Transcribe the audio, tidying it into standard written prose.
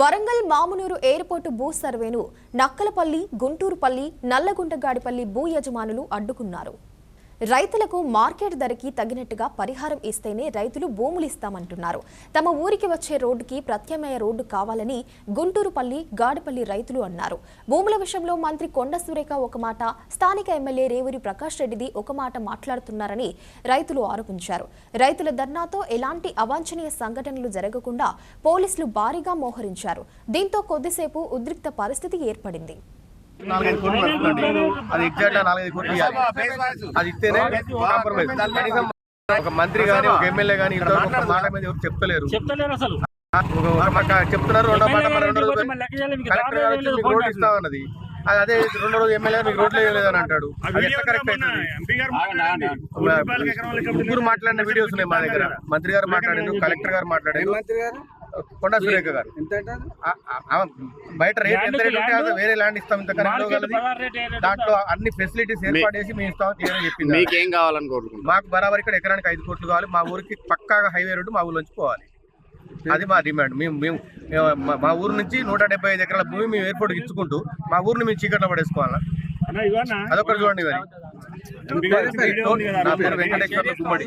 Warangal Mamnoor airport భూ సర్వేను నక్కలపల్లి, గుంటూరుపల్లి, నల్లగుంటగాడిపల్లి భూ యజమానులు అడ్డుకున్నారు. రైతులకు మార్కెట్ ధరకి తగినట్టుగా పరిహారం ఇస్తేనే రైతులు భూములు ఇస్తామంటున్నారు. తమ ఊరికి వచ్చే రోడ్డుకి ప్రత్యామ్నాయ రోడ్డు కావాలని గుంటూరుపల్లి, గాడిపల్లి రైతులు అన్నారు. భూముల విషయంలో మంత్రి కొండ సురేఖ ఒక మాట, స్థానిక ఎమ్మెల్యే రేవూరి ప్రకాష్ రెడ్డిది ఒక మాట మాట్లాడుతున్నారని రైతులు ఆరోపించారు. రైతుల ధర్నాతో ఎలాంటి అవాంఛనీయ సంఘటనలు జరగకుండా పోలీసులు భారీగా మోహరించారు. దీంతో కొద్దిసేపు ఉద్రిక్త పరిస్థితి ఏర్పడింది. 4-5 కోట్లు వస్తుందండి. అది ఎగ్జాక్ట్ 4-5 కోట్లు ఇవ్వాలి. అది ఇస్తేనే కాంప్రమైజ్. కనీసం ఒక మంత్రి గానీ ఒక ఎమ్మెల్యే గానీ ఇంతవరకు ఒక మాట మీద ఎవరు చెప్తలేరు అసలు. ఒక మాట చెప్తున్నారు, రెండో మాట కలెక్టర్ గారు వచ్చి మీకు రోడ్డు ఇస్తామన్నది. అదే రెండో రోజు ఎమ్మెల్యే మీకు రోడ్లు వేయలేదని అంటాడు. అది ఎట్లా కరెక్ట్ అవుతుంది? ముగ్గురు మాట్లాడిన వీడియోస్ ఉన్నాయి మా దగ్గర. మంత్రి గారు మాట్లాడారు, కలెక్టర్ గారు మాట్లాడారు, కొండ సురేఖ గారు. బయట రేట్ ఎంత రేట్ ఉంటే వేరే ల్యాండ్ ఇస్తాం, ఇంత దాంట్లో అన్ని ఫెసిలిటీస్ ఏర్పాటు చేసి మేము ఇస్తామని చెప్పింది. మీకేం కావాలనుకుంటున్నాం? మాకు బరాబర్ ఇక్కడ ఎకరానికి 5 కోట్లు కావాలి. మా ఊరికి పక్కాగా హైవే రోడ్డు మా ఊర్లోంచి పోవాలి. అది మా డిమాండ్. మేము మా ఊరు నుంచి 175 ఎకరాల భూమి మేము ఎయిర్పోర్ట్కి ఇచ్చుకుంటూ మా ఊరిని మేము చీకట్లో పడేసుకోవాలా? అదొకటి చూడండి. నా పేరు వెంకటేశ్వర్ల గుమ్మడి.